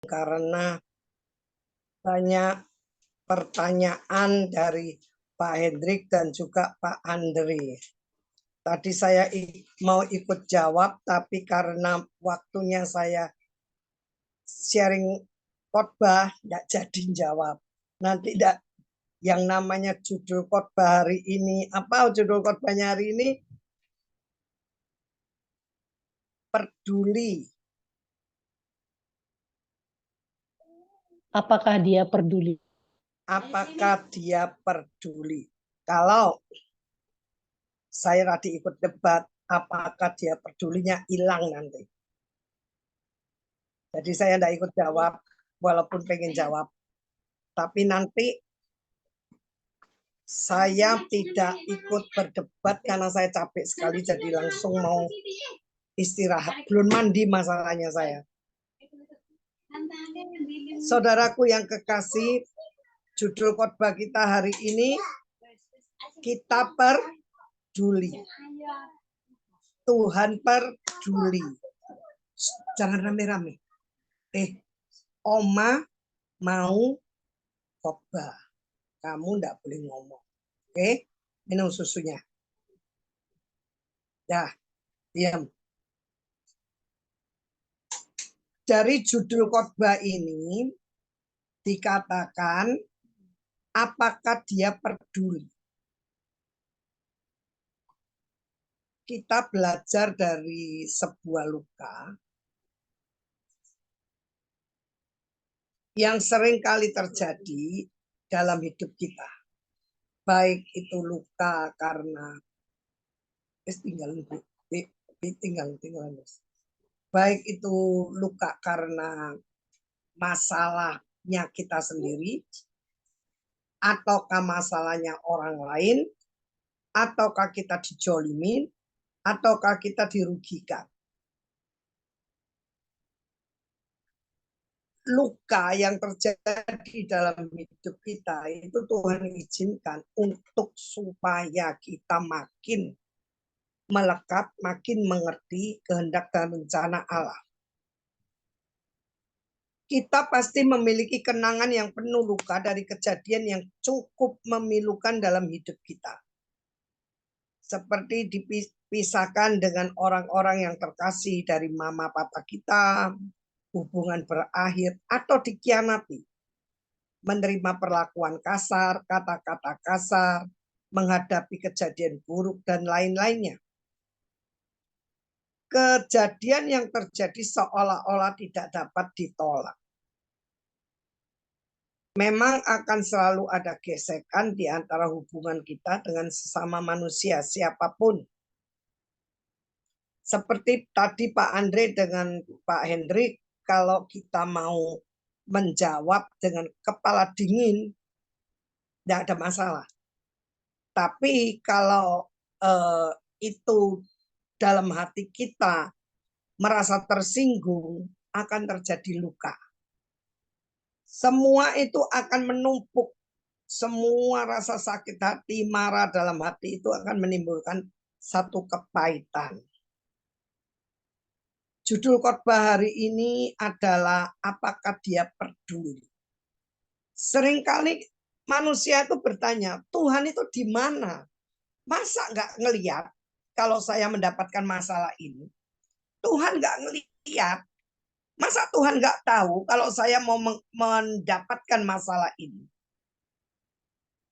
karena banyak pertanyaan dari Pak Hendrik dan juga Pak Andre. Tadi saya mau ikut jawab, tapi karena waktunya saya sharing khotbah, tidak jadi jawab. Nanti tidak yang namanya judul khotbah hari ini. Apa judul khotbahnya hari ini? Peduli. Apakah dia peduli? Apakah dia peduli? Kalau saya tadi ikut debat, apakah dia pedulinya hilang nanti. Jadi saya tidak ikut jawab, walaupun pengen jawab. Tapi nanti saya tidak ikut berdebat karena saya capek sekali, jadi langsung mau istirahat. Belum mandi masalahnya saya. Saudaraku yang kekasih, judul khotbah kita hari ini, kita peduli. Tuhan peduli. Jangan rame-rame. Oma mau khotbah. Kamu enggak boleh ngomong. Oke? Minum susunya. Ya, diam. Dari judul khotbah ini dikatakan, apakah dia peduli? Kita belajar dari sebuah luka yang sering kali terjadi dalam hidup kita. Baik itu luka karena baik itu luka karena masalahnya kita sendiri, ataukah masalahnya orang lain, ataukah kita dijolimin, ataukah kita dirugikan. Luka yang terjadi dalam hidup kita itu Tuhan izinkan untuk supaya kita makin melekat, makin mengerti kehendak dan rencana Allah. Kita pasti memiliki kenangan yang penuh luka dari kejadian yang cukup memilukan dalam hidup kita. Seperti dipisahkan dengan orang-orang yang terkasih dari mama papa kita, hubungan berakhir, atau dikhianati. Menerima perlakuan kasar, kata-kata kasar, menghadapi kejadian buruk, dan lain-lainnya. Kejadian yang terjadi seolah-olah tidak dapat ditolak. Memang akan selalu ada gesekan di antara hubungan kita dengan sesama manusia, siapapun. Seperti tadi Pak Andre dengan Pak Hendrik, kalau kita mau menjawab dengan kepala dingin, tidak ada masalah. Tapi kalau itu dalam hati kita merasa tersinggung, akan terjadi luka. Semua itu akan menumpuk. Semua rasa sakit hati, marah dalam hati itu akan menimbulkan satu kepahitan. Judul khotbah hari ini adalah apakah dia peduli. Seringkali manusia itu bertanya, Tuhan itu di mana? Masa nggak ngelihat kalau saya mendapatkan masalah ini? Tuhan nggak ngelihat. Masa Tuhan nggak tahu kalau saya mau mendapatkan masalah ini?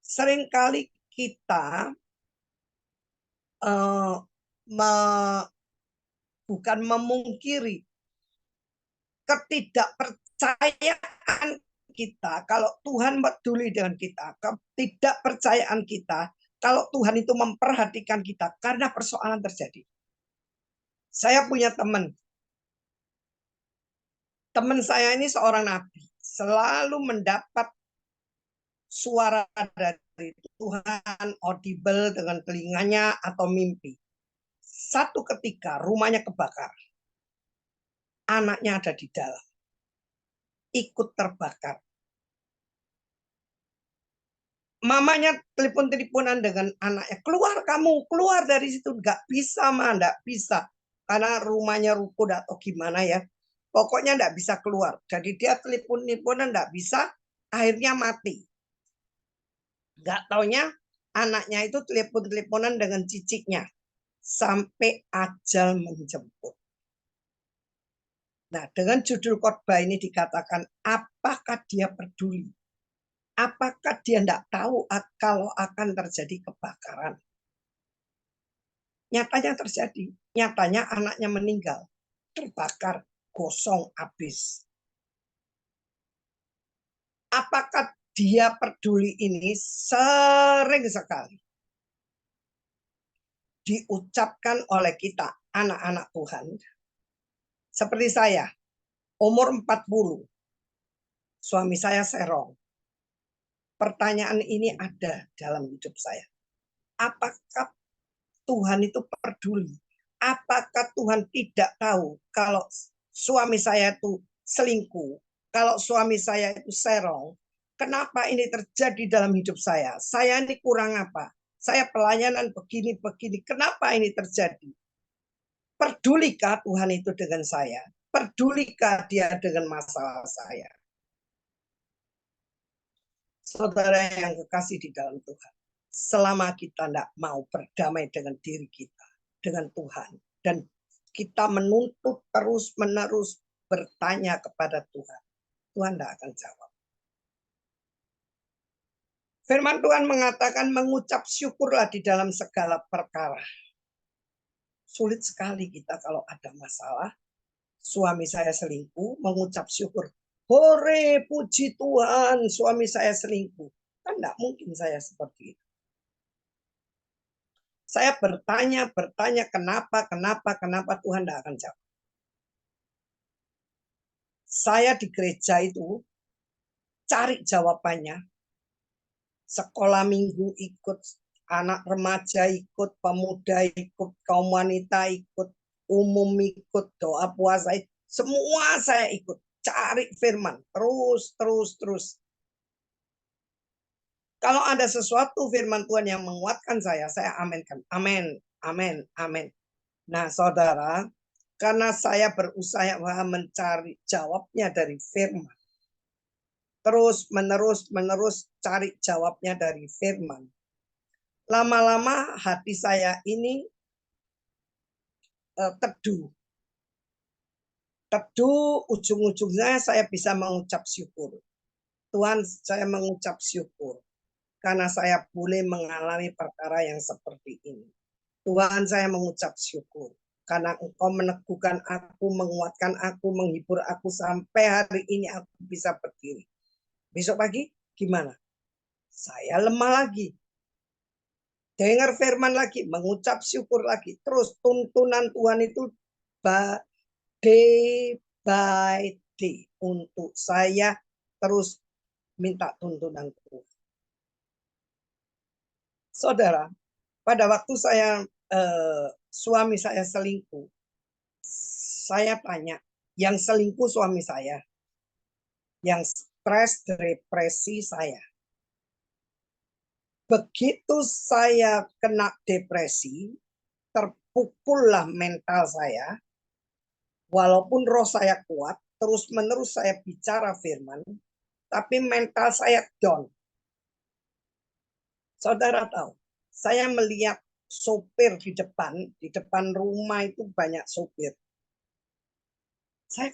Seringkali kita bukan memungkiri ketidakpercayaan kita kalau Tuhan peduli dengan kita, ketidakpercayaan kita kalau Tuhan itu memperhatikan kita karena persoalan terjadi. Saya punya teman saya ini seorang nabi, selalu mendapat suara dari Tuhan, audible dengan telinganya atau mimpi. Satu ketika rumahnya kebakar. Anaknya ada di dalam. Ikut terbakar. Mamanya telepon-teleponan dengan anaknya. Keluar kamu, keluar dari situ. Nggak bisa, Ma, nggak bisa. Karena rumahnya ruko atau gimana ya. Pokoknya enggak bisa keluar. Jadi dia telepon-teleponan enggak bisa, akhirnya mati. Enggak taunya anaknya itu telepon-teleponan dengan ciciknya sampai ajal menjemput. Nah, dengan judul khotbah ini dikatakan, apakah dia peduli? Apakah dia enggak tahu kalau akan terjadi kebakaran? Nyatanya terjadi. Nyatanya anaknya meninggal. Terbakar, gosong, habis. Apakah dia peduli ini? Sering sekali diucapkan oleh kita, anak-anak Tuhan. Seperti saya, umur 40. Suami saya serong. Pertanyaan ini ada dalam hidup saya. Apakah Tuhan itu peduli? Apakah Tuhan tidak tahu kalau suami saya itu selingkuh? Kalau suami saya itu serong? Kenapa ini terjadi dalam hidup saya? Saya ini kurang apa? Saya pelayanan begini-begini. Kenapa ini terjadi? Pedulikah Tuhan itu dengan saya? Pedulikah dia dengan masalah saya? Saudara yang kekasih di dalam Tuhan, selama kita tidak mau berdamai dengan diri kita, dengan Tuhan, dan kita menuntut terus-menerus bertanya kepada Tuhan, Tuhan tidak akan jawab. Firman Tuhan mengatakan mengucap syukurlah di dalam segala perkara. Sulit sekali kita kalau ada masalah, suami saya selingkuh, mengucap syukur. Hore, puji Tuhan, suami saya selingkuh. Kan tidak mungkin saya seperti itu. Saya bertanya, kenapa Tuhan tidak akan jawab. Saya di gereja itu cari jawabannya. Sekolah minggu ikut, anak remaja ikut, pemuda ikut, kaum wanita ikut, umum ikut, doa puasa, semua saya ikut. Cari firman, terus. Kalau ada sesuatu firman Tuhan yang menguatkan saya aminkan. Amin. Nah, saudara, karena saya berusaha mencari jawabnya dari firman. Terus-menerus cari jawabnya dari firman. Lama-lama hati saya ini teduh. Teduh, ujung-ujungnya saya bisa mengucap syukur. Tuhan, saya mengucap syukur. Karena saya boleh mengalami perkara yang seperti ini. Tuhan, saya mengucap syukur. Karena Engkau meneguhkan aku, menguatkan aku, menghibur aku, sampai hari ini aku bisa berdiri. Besok pagi gimana? Saya lemah lagi. Dengar firman lagi, mengucap syukur lagi. Terus tuntunan Tuhan itu day by day. Untuk saya terus minta tuntunan Tuhan. Saudara, pada waktu suami saya selingkuh, saya tanya, yang selingkuh suami saya, yang stres, depresi saya. Begitu saya kena depresi, terpukullah mental saya, walaupun roh saya kuat, terus-menerus saya bicara firman, tapi mental saya down. Saudara tahu, saya melihat sopir di depan rumah itu banyak sopir. Saya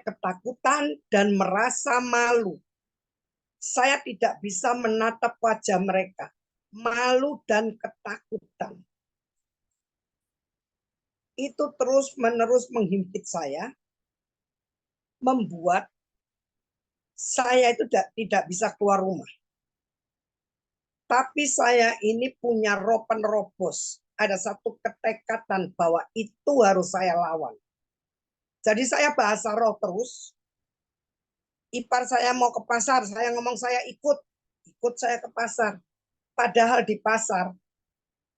ketakutan dan merasa malu. Saya tidak bisa menatap wajah mereka. Malu dan ketakutan. Itu terus-menerus menghimpit saya, membuat saya itu tidak bisa keluar rumah. Tapi saya ini punya roh penerobos. Ada satu ketekatan bahwa itu harus saya lawan. Jadi saya bahasa roh terus. Ipar saya mau ke pasar, saya ngomong saya ikut saya ke pasar. Padahal di pasar,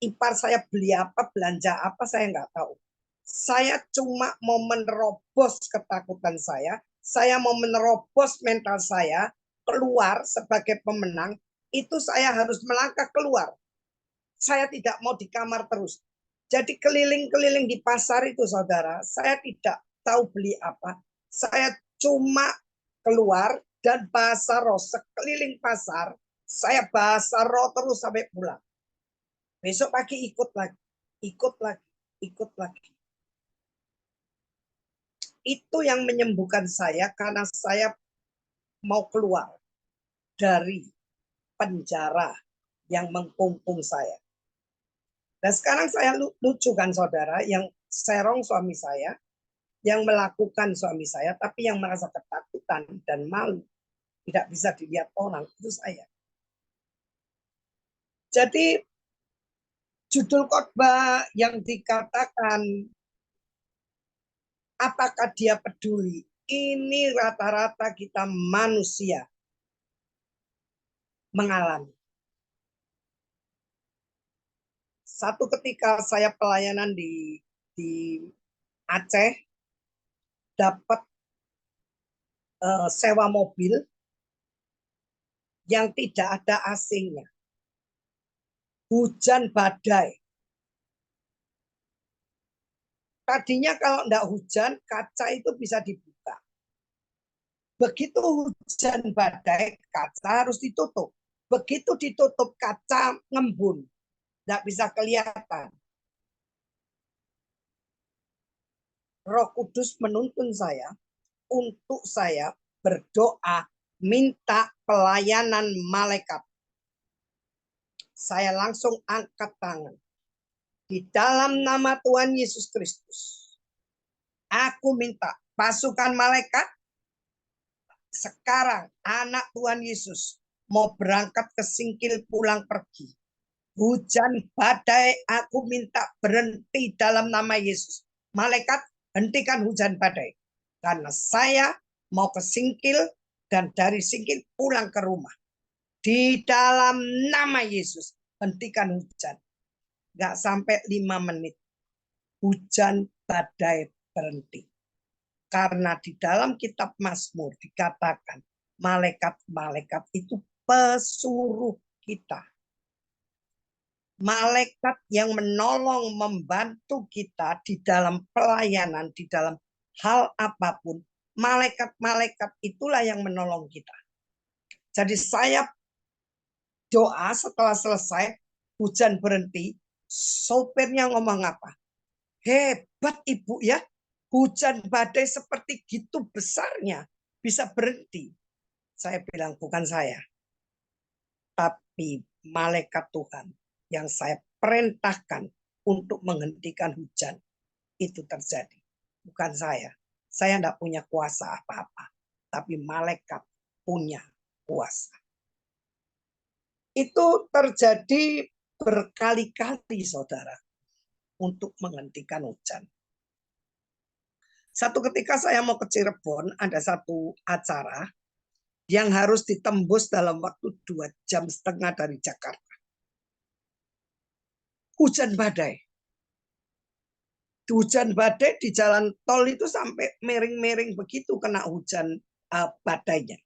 ipar saya beli apa, belanja apa, saya nggak tahu. Saya cuma mau menerobos ketakutan saya mau menerobos mental saya, keluar sebagai pemenang, itu saya harus melangkah keluar. Saya tidak mau di kamar terus. Jadi keliling-keliling di pasar itu, saudara, saya tidak tahu beli apa. Saya cuma keluar dan bahasa roh sekeliling pasar. Saya bahasa roh terus sampai pulang. Besok pagi ikut lagi, ikut lagi, ikut lagi. Itu yang menyembuhkan saya karena saya mau keluar dari penjara yang mengkungkung saya. Dan sekarang saya lucu kan, saudara, yang serong suami saya, yang melakukan suami saya, tapi yang merasa ketakutan dan malu, tidak bisa dilihat orang, itu saya. Jadi judul khotbah yang dikatakan apakah dia peduli, ini rata-rata kita manusia mengalami. Satu ketika saya pelayanan di Aceh, dapat sewa mobil yang tidak ada AC-nya. Hujan badai. Tadinya kalau enggak hujan, kaca itu bisa dibuka. Begitu hujan badai, kaca harus ditutup. Begitu ditutup, kaca ngembun. Enggak bisa kelihatan. Roh Kudus menuntun saya untuk saya berdoa minta pelayanan malaikat. Saya langsung angkat tangan. Di dalam nama Tuhan Yesus Kristus, aku minta pasukan malaikat sekarang anak Tuhan Yesus mau berangkat ke Singkil pulang pergi. Hujan badai aku minta berhenti dalam nama Yesus. Malaikat hentikan hujan badai. Karena saya mau ke Singkil dan dari Singkil pulang ke rumah. Di dalam nama Yesus hentikan hujan. Nggak sampai 5 menit. Hujan badai berhenti. Karena di dalam kitab Mazmur dikatakan malaikat-malaikat itu pesuruh kita. Malaikat yang menolong membantu kita di dalam pelayanan, di dalam hal apapun. Malaikat-malaikat itulah yang menolong kita. Jadi saya doa setelah selesai, hujan berhenti, sopirnya ngomong apa? Hebat Ibu ya, hujan badai seperti gitu besarnya bisa berhenti. Saya bilang bukan saya, tapi malaikat Tuhan yang saya perintahkan untuk menghentikan hujan itu terjadi. Bukan saya. Saya tidak punya kuasa apa-apa, tapi malaikat punya kuasa. Itu terjadi berkali-kali, saudara, untuk menghentikan hujan. Satu ketika saya mau ke Cirebon, ada satu acara yang harus ditembus dalam waktu 2,5 jam dari Jakarta. Hujan badai. Hujan badai di jalan tol itu sampai miring-miring begitu kena hujan badainya.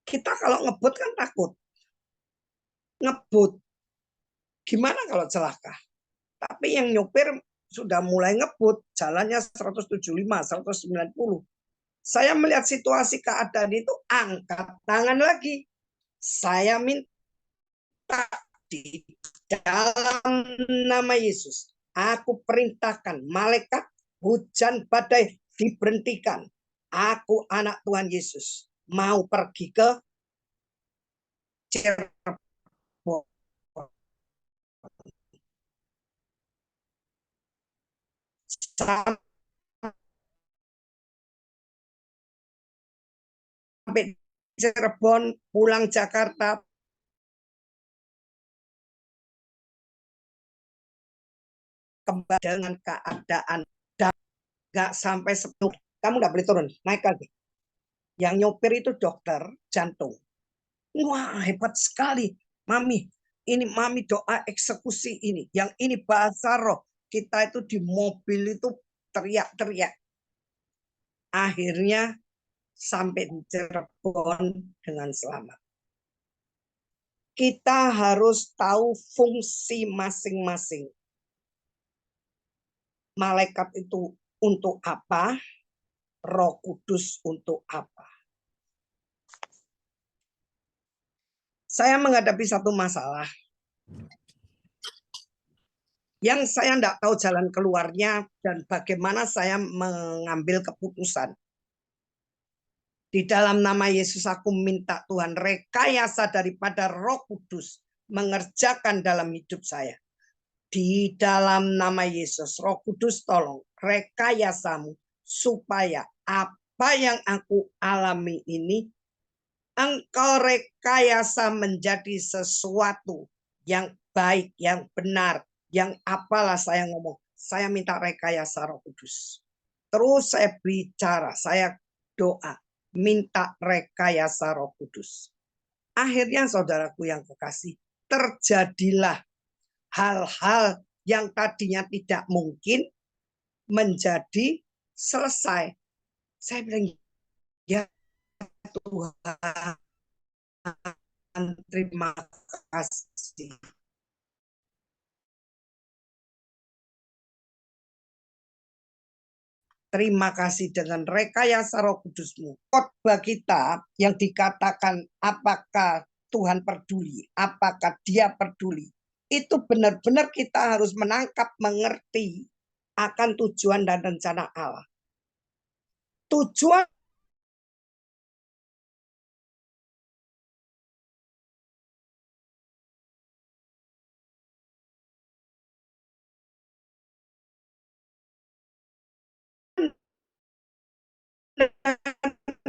Kita kalau ngebut kan takut. Ngebut. Gimana kalau celaka? Tapi yang nyopir sudah mulai ngebut, jalannya 175, 190. Saya melihat situasi keadaan itu, angkat tangan lagi. Saya minta di dalam nama Yesus, aku perintahkan malaikat hujan badai diberhentikan. Aku anak Tuhan Yesus mau pergi ke Cirebon. Sampai Cirebon, pulang Jakarta, kembali dengan keadaan nggak sampai 10. Kamu nggak boleh turun, naik lagi. Yang nyopir itu dokter jantung. Wah, hebat sekali. Mami, ini mami doa eksekusi ini. Yang ini bahasa roh. Kita itu di mobil itu teriak-teriak. Akhirnya sampai di Cirebon dengan selamat. Kita harus tahu fungsi masing-masing. malaikat itu untuk apa? Roh Kudus untuk apa? Saya menghadapi satu masalah yang saya tidak tahu jalan keluarnya dan bagaimana saya mengambil keputusan. Di dalam nama Yesus aku minta Tuhan rekayasa daripada Roh Kudus mengerjakan dalam hidup saya. Di dalam nama Yesus, Roh Kudus tolong rekayasamu supaya apa yang aku alami ini Engkau rekayasa menjadi sesuatu yang baik, yang benar, yang apalah saya ngomong. Saya minta rekayasa Roh Kudus. Terus saya bicara, saya doa, minta rekayasa Roh Kudus. Akhirnya saudaraku yang kekasih, terjadilah hal-hal yang tadinya tidak mungkin menjadi selesai. Saya bilang, ya Tuhan, terima kasih. Terima kasih dengan rekayasa Roh Kudus-Mu. Khotbah kita yang dikatakan apakah Tuhan peduli, apakah Dia peduli. Itu benar-benar kita harus menangkap, mengerti akan tujuan dan rencana Allah. Tujuan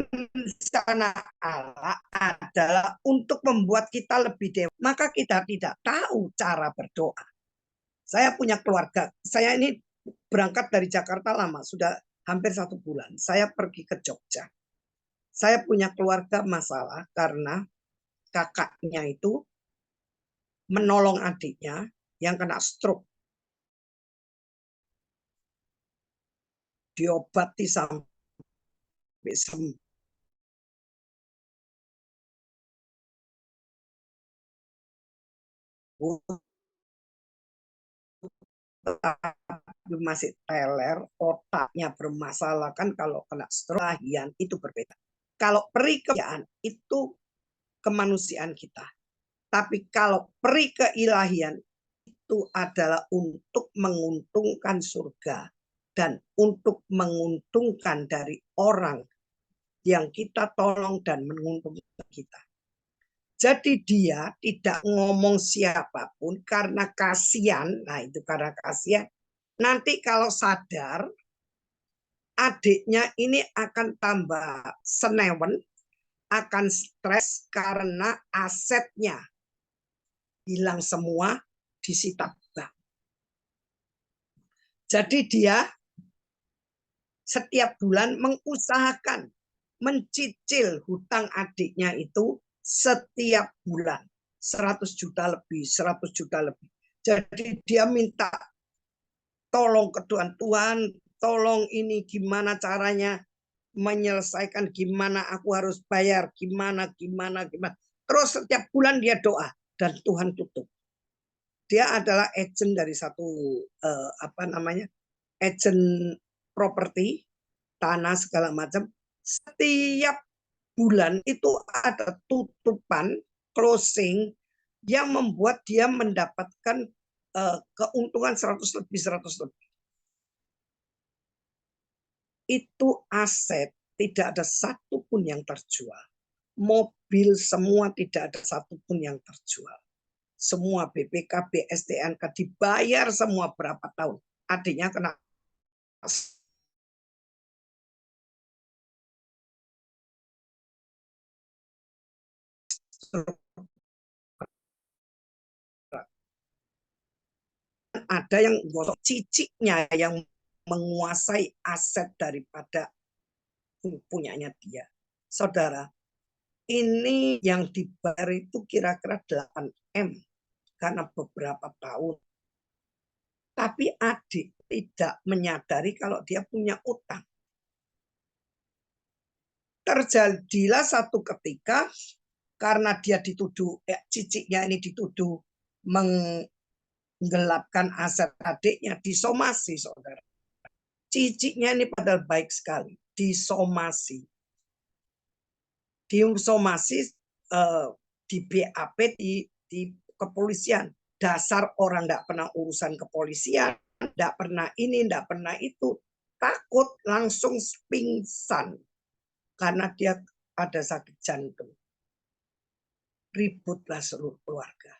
rencana Allah adalah untuk membuat kita lebih dewasa. Maka kita tidak tahu cara berdoa. Saya punya keluarga. Saya ini berangkat dari Jakarta lama, sudah hampir 1 bulan. Saya pergi ke Jogja. Saya punya keluarga masalah karena kakaknya itu menolong adiknya yang kena stroke. Diobati sampai sembuh. Masih teler, otaknya bermasalah kan kalau kena stroke itu berbeda. Kalau peri keilahian itu kemanusiaan kita. Tapi kalau peri keilahian itu adalah untuk menguntungkan surga dan untuk menguntungkan dari orang yang kita tolong dan menguntungkan kita. Jadi dia tidak ngomong siapapun karena kasihan. Nah itu karena kasihan. Nanti kalau sadar, adiknya ini akan tambah senewen, akan stres karena asetnya hilang semua, disita bank. Jadi dia setiap bulan mengusahakan mencicil hutang adiknya itu setiap bulan 100 juta lebih, 100 juta lebih. Jadi dia minta tolong ke Tuhan, tolong ini gimana caranya menyelesaikan, gimana aku harus bayar, gimana. Terus setiap bulan dia doa dan Tuhan tutup. Dia adalah agent dari satu agent properti, tanah segala macam. Setiap bulan itu ada tutupan closing yang membuat dia mendapatkan keuntungan 100 lebih. Itu aset, tidak ada satupun yang terjual. Mobil semua tidak ada satupun yang terjual. Semua BPK, BSTNK dibayar semua berapa tahun. Adiknya kena ada yang gosok ciciknya yang menguasai aset daripada punyanya dia. Saudara, ini yang dibayar itu kira-kira 8M karena beberapa tahun. Tapi adik tidak menyadari kalau dia punya utang. Terjadilah satu ketika karena dia dituduh, ciciknya ini dituduh menggelapkan aset adiknya, disomasi saudara. Ciciknya ini padahal baik sekali. Disomasi. Disomasi di BAP, di kepolisian. Dasar orang tidak pernah urusan kepolisian, tidak pernah ini, tidak pernah itu. Takut langsung pingsan. Karena dia ada sakit jantung. Ributlah seluruh keluarga.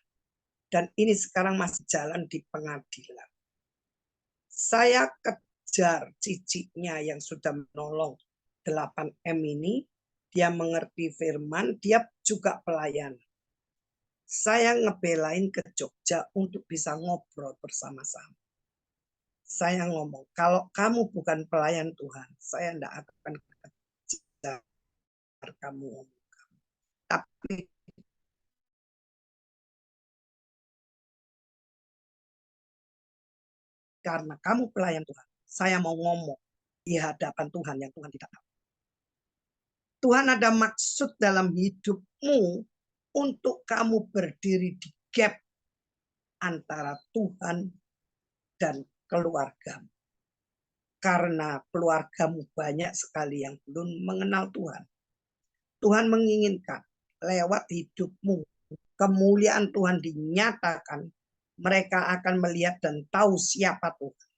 Dan ini sekarang masih jalan di pengadilan. Saya kejar ciciknya yang sudah menolong 8M ini. Dia mengerti firman, dia juga pelayan. Saya ngebelain ke Jogja untuk bisa ngobrol bersama-sama. Saya ngomong, kalau kamu bukan pelayan Tuhan, saya tidak akan kejar kamu. Tapi karena kamu pelayan Tuhan, saya mau ngomong di hadapan Tuhan yang Tuhan tidak tahu. Tuhan ada maksud dalam hidupmu untuk kamu berdiri di gap antara Tuhan dan keluargamu. Karena keluargamu banyak sekali yang belum mengenal Tuhan. Tuhan menginginkan lewat hidupmu kemuliaan Tuhan dinyatakan. Mereka akan melihat dan tahu siapa Tuhan.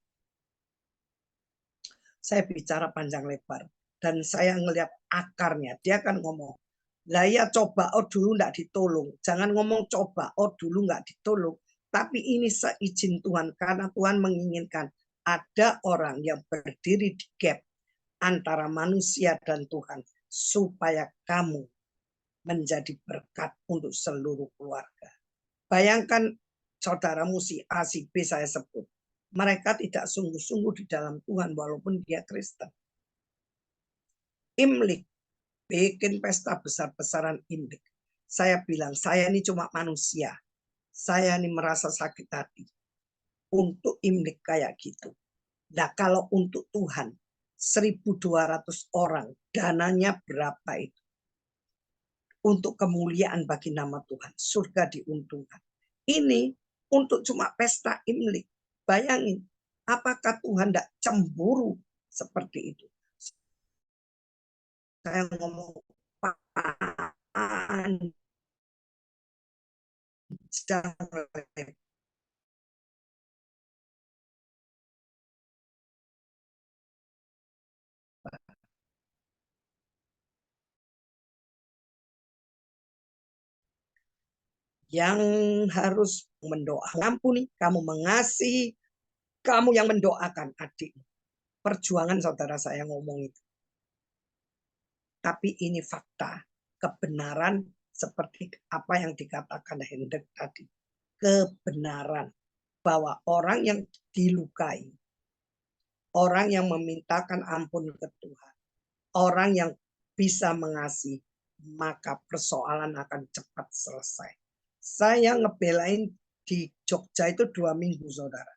Saya bicara panjang lebar. Dan saya ngelihat akarnya. Dia kan ngomong, lah ya coba dulu enggak ditolong. Jangan ngomong coba dulu enggak ditolong. Tapi ini seizin Tuhan. Karena Tuhan menginginkan ada orang yang berdiri di gap antara manusia dan Tuhan. Supaya kamu menjadi berkat untuk seluruh keluarga. Bayangkan saudaramu si A, si B saya sebut. Mereka tidak sungguh-sungguh di dalam Tuhan walaupun dia Kristen. Imlek, bikin pesta besar-besaran Imlek. Saya bilang, saya ini cuma manusia. Saya ini merasa sakit hati. Untuk Imlek kayak gitu. Nah kalau untuk Tuhan, 1.200 orang, dananya berapa itu? Untuk kemuliaan bagi nama Tuhan. Surga diuntungkan. Ini untuk cuma pesta Imlek. Bayangin, apakah Tuhan tidak cemburu seperti itu? Saya ngomong panjang yang harus mendoakan. Ampuni, kamu mengasihi, kamu yang mendoakan adik. Perjuangan saudara saya ngomong itu. Tapi ini fakta, kebenaran seperti apa yang dikatakan Hendrik tadi. Kebenaran bahwa orang yang dilukai, orang yang memintakan ampun ke Tuhan, orang yang bisa mengasihi, maka persoalan akan cepat selesai. Saya ngebelain di Jogja itu 2 minggu, saudara.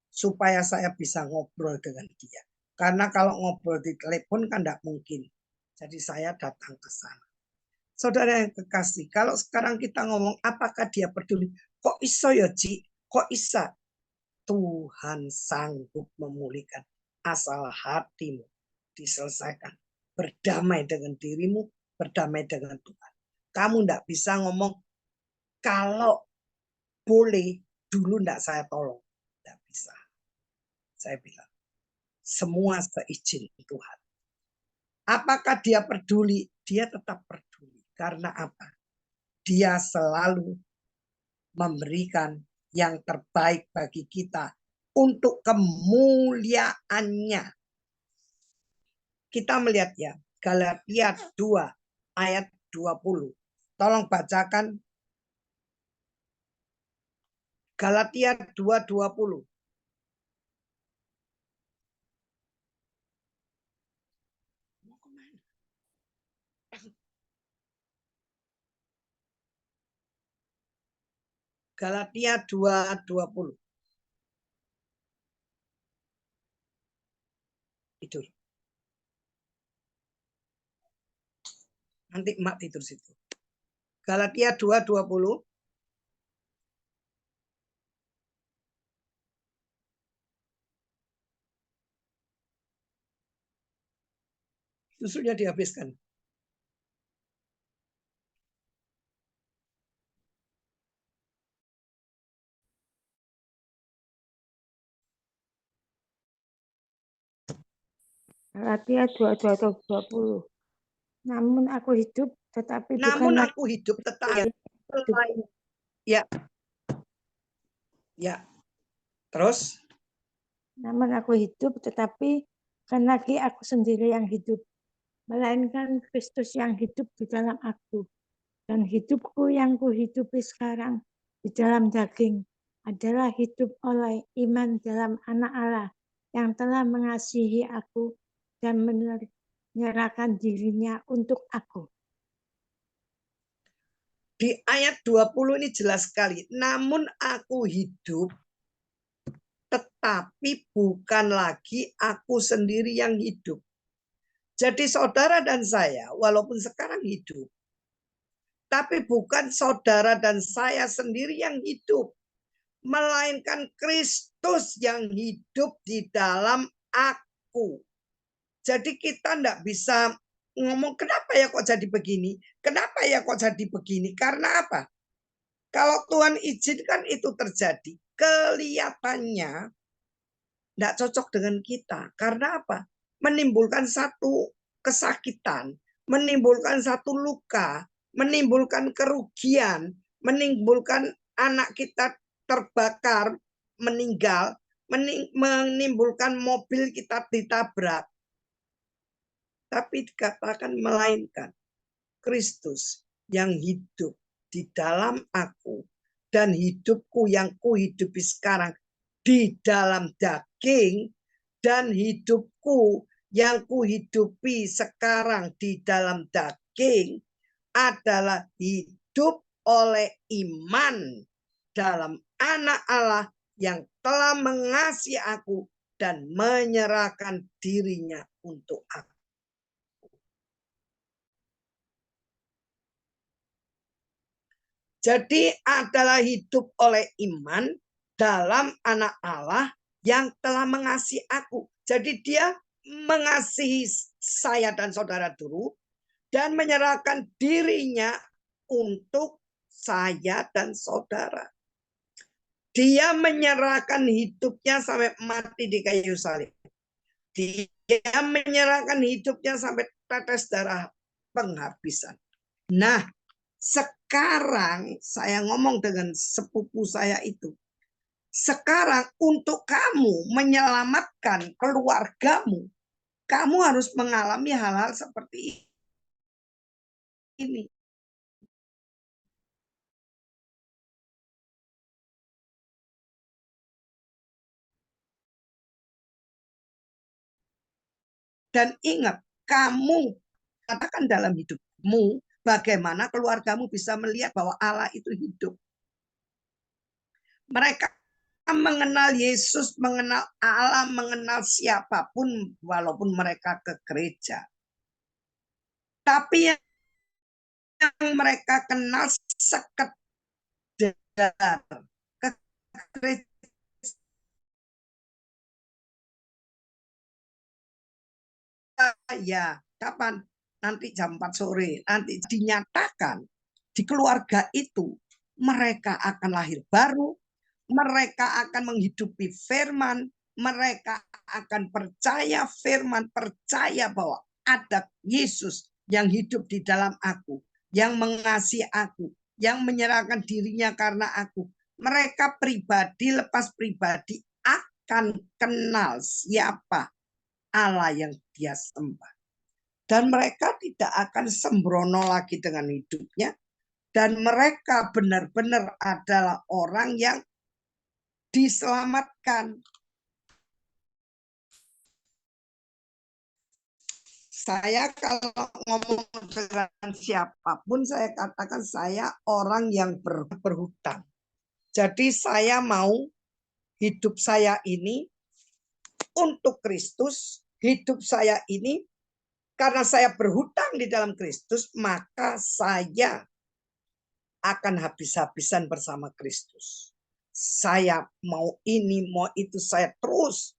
Supaya saya bisa ngobrol dengan dia. Karena kalau ngobrol di telepon kan tidak mungkin. Jadi saya datang ke sana. Saudara yang kekasih, kalau sekarang kita ngomong apakah dia peduli? Kok iso ya, Ci? Kok isa? Tuhan sanggup memulihkan asal hatimu diselesaikan. Berdamai dengan dirimu, berdamai dengan Tuhan. Kamu tidak bisa ngomong, kalau boleh, dulu tidak saya tolong. Tidak bisa. Saya bilang, semua seizin Tuhan. Apakah dia peduli? Dia tetap peduli. Karena apa? Dia selalu memberikan yang terbaik bagi kita untuk kemuliaannya. Kita melihat ya, Galatia 2 ayat 20. Tolong bacakan Galatia 2:20. Galatia 2:20. Tidur. Nanti emak tidur situ. Galatia 2:20. susunya dihabiskan. Galatia 2:20. Namun aku hidup, tetapi Namun bukan aku hidup tetapi ya. Ya. Terus? Namun aku hidup, tetapi bukan lagi aku sendiri yang hidup, melainkan Kristus yang hidup di dalam aku. Dan hidupku yang kuhidupi sekarang di dalam daging adalah hidup oleh iman dalam Anak Allah yang telah mengasihi aku dan menyerahkan dirinya untuk aku. Di ayat 20 ini jelas sekali. Namun aku hidup, tetapi bukan lagi aku sendiri yang hidup. Jadi saudara dan saya, walaupun sekarang hidup, tapi bukan saudara dan saya sendiri yang hidup, melainkan Kristus yang hidup di dalam aku. Jadi kita tidak bisa ngomong, kenapa ya kok jadi begini? Kenapa ya kok jadi begini? Karena apa? Kalau Tuhan izinkan itu terjadi, kelihatannya tidak cocok dengan kita. Karena apa? Menimbulkan satu kesakitan, menimbulkan satu luka, menimbulkan kerugian, menimbulkan anak kita terbakar, meninggal, menimbulkan mobil kita ditabrak. Tapi dikatakan melainkan Kristus yang hidup di dalam aku dan hidupku yang kuhidupi sekarang di dalam daging dan hidupku yang kuhidupi sekarang di dalam daging adalah hidup oleh iman dalam Anak Allah yang telah mengasihi aku dan menyerahkan dirinya untuk aku. Jadi adalah hidup oleh iman dalam Anak Allah yang telah mengasihi aku. Jadi dia mengasihi saya dan saudara dulu dan menyerahkan dirinya untuk saya dan saudara. Dia menyerahkan hidupnya sampai mati di kayu salib. Dia menyerahkan hidupnya sampai tetes darah penghabisan. Nah, sekarang saya ngomong dengan sepupu saya itu. Sekarang untuk kamu menyelamatkan keluargamu, kamu harus mengalami hal-hal seperti ini. Dan ingat, kamu katakan dalam hidupmu, bagaimana keluargamu bisa melihat bahwa Allah itu hidup. Mereka mengenal Yesus, mengenal Allah, mengenal siapapun walaupun mereka ke gereja. Tapi yang mereka kenal sekedar ke gereja ya kapan? Nanti jam 4 sore. Nanti dinyatakan di keluarga itu mereka akan lahir baru, mereka akan menghidupi firman, mereka akan percaya firman, percaya bahwa ada Yesus yang hidup di dalam aku, yang mengasihi aku, yang menyerahkan dirinya karena aku. Mereka pribadi lepas pribadi akan kenal siapa Allah yang dia sembah. Dan mereka tidak akan sembrono lagi dengan hidupnya. Dan mereka benar-benar adalah orang yang diselamatkan. Saya kalau ngomong dengan siapapun, saya katakan saya orang yang berhutang. Jadi saya mau hidup saya ini untuk Kristus, hidup saya ini karena saya berhutang di dalam Kristus, maka saya akan habis-habisan bersama Kristus. Saya mau ini, mau itu, saya terus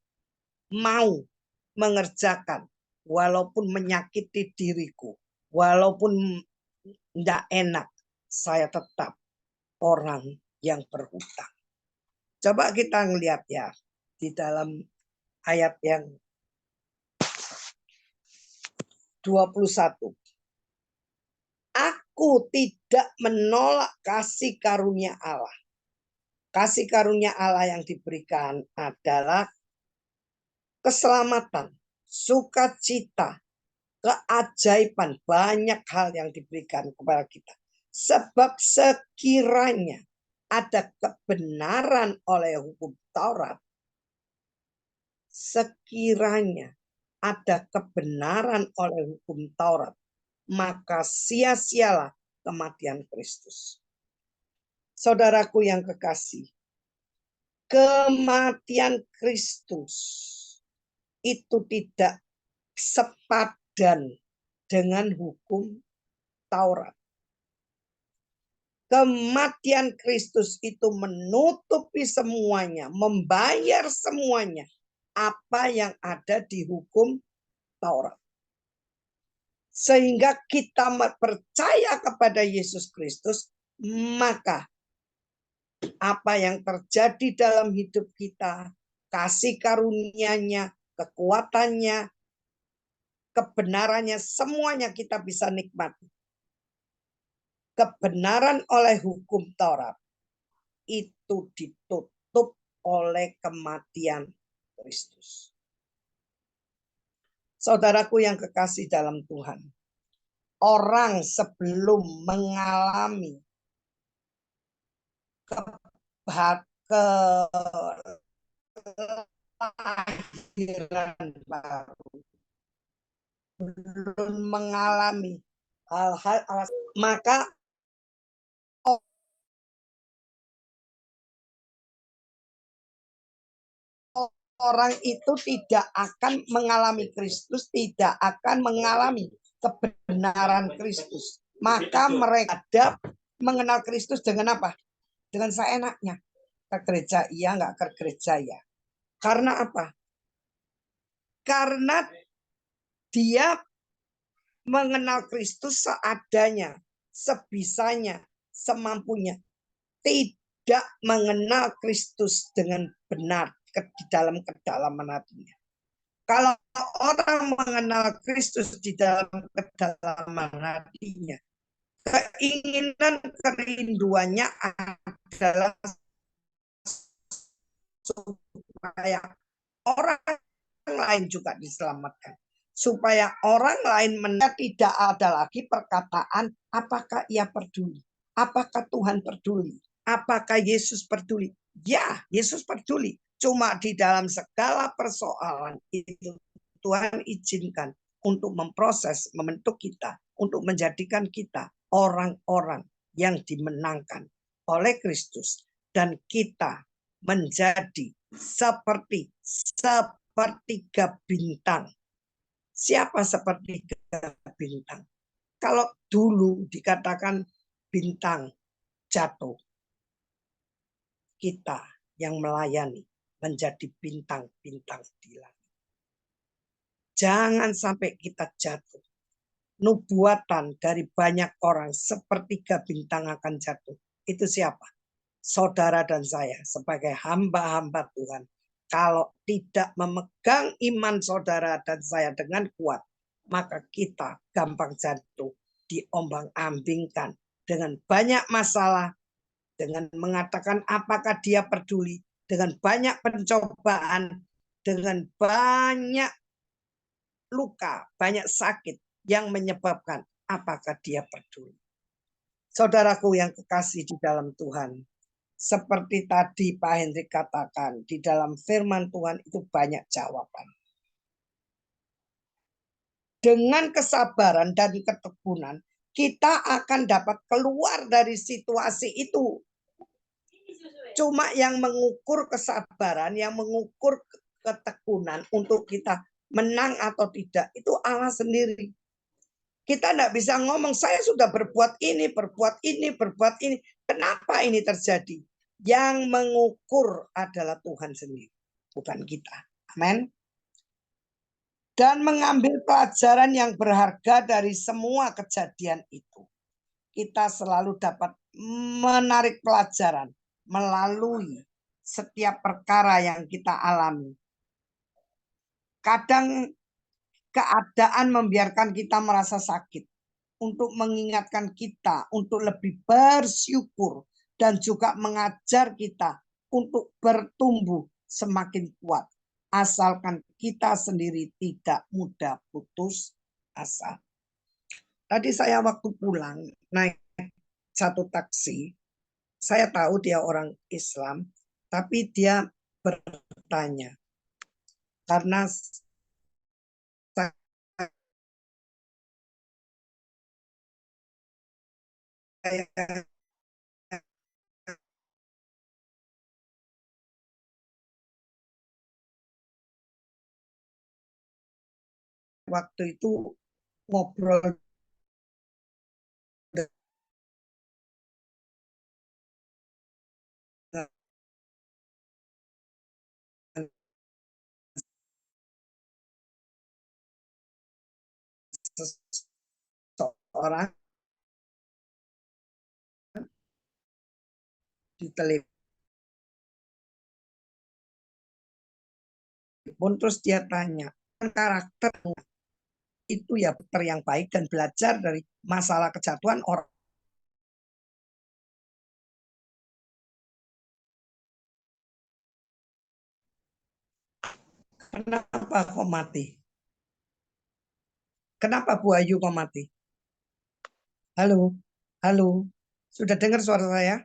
mau mengerjakan walaupun menyakiti diriku, walaupun tidak enak, saya tetap orang yang berhutang. Coba kita ngelihat ya di dalam ayat yang 21. Aku tidak menolak kasih karunia Allah. Kasih karunia Allah yang diberikan adalah keselamatan, sukacita, keajaiban, banyak hal yang diberikan kepada kita. Sebab sekiranya ada kebenaran oleh hukum Taurat, sekiranya ada kebenaran oleh hukum Taurat, maka sia-sialah kematian Kristus. Saudaraku yang kekasih, kematian Kristus itu tidak sepadan dengan hukum Taurat. Kematian Kristus itu menutupi semuanya, membayar semuanya apa yang ada di hukum Taurat. Sehingga kita percaya kepada Yesus Kristus, maka apa yang terjadi dalam hidup kita, kasih karunia-Nya, kekuatannya, kebenarannya, semuanya kita bisa nikmati. Kebenaran oleh hukum Taurat itu ditutup oleh kematian Kristus. Saudaraku yang kekasih dalam Tuhan, orang sebelum mengalami kelahiran baru, belum mengalami hal-hal, maka orang itu tidak akan mengalami Kristus, tidak akan mengalami kebenaran Kristus. Maka mereka mengenal Kristus dengan apa? Dengan seenaknya. Ke gereja iya, nggak ke gereja ya. Karena apa? Karena dia mengenal Kristus seadanya, sebisanya, semampunya. Tidak mengenal Kristus dengan benar di dalam kedalaman hatinya. Kalau orang mengenal Kristus di dalam kedalaman hatinya, keinginan kerinduannya adalah supaya orang lain juga diselamatkan. Supaya orang lain tidak ada lagi perkataan apakah ia peduli, apakah Tuhan peduli, apakah Yesus peduli. Ya, Yesus peduli. Cuma di dalam segala persoalan itu Tuhan izinkan untuk memproses, membentuk kita, untuk menjadikan kita orang-orang yang dimenangkan oleh Kristus. Dan kita menjadi sepertiga bintang. Siapa sepertiga bintang? Kalau dulu dikatakan bintang jatuh, kita yang melayani menjadi bintang-bintang di langit. Jangan sampai kita jatuh. Nubuatan dari banyak orang sepertiga bintang akan jatuh. Itu siapa? Saudara dan saya sebagai hamba-hamba Tuhan. Kalau tidak memegang iman saudara dan saya dengan kuat, maka kita gampang jatuh, diombang-ambingkan dengan banyak masalah, dengan mengatakan apakah dia peduli, dengan banyak pencobaan, dengan banyak luka, banyak sakit yang menyebabkan apakah dia peduli. Saudaraku yang kekasih di dalam Tuhan, seperti tadi Pak Hendrik katakan, di dalam firman Tuhan itu banyak jawaban. Dengan kesabaran dan ketekunan, kita akan dapat keluar dari situasi itu. Cuma yang mengukur kesabaran, yang mengukur ketekunan untuk kita menang atau tidak, itu Allah sendiri. Kita tidak bisa ngomong, saya sudah berbuat ini, berbuat ini, berbuat ini. Kenapa ini terjadi? Yang mengukur adalah Tuhan sendiri, bukan kita. Amin. dan mengambil pelajaran yang berharga dari semua kejadian itu. Kita selalu dapat menarik pelajaran melalui setiap perkara yang kita alami. Kadang keadaan membiarkan kita merasa sakit untuk mengingatkan kita untuk lebih bersyukur dan juga mengajar kita untuk bertumbuh semakin kuat. Asalkan kita sendiri tidak mudah putus asa. Tadi saya waktu pulang naik satu taksi, saya tahu dia orang Islam, tapi dia bertanya, karena saya waktu itu ngobrol dengan seseorang di telepon, terus dia tanya, karakter itu ya dokter yang baik dan belajar dari masalah kejatuhan orang. Kenapa kok mati? Kenapa Bu Ayu kok mati? Halo, halo, sudah dengar suara saya?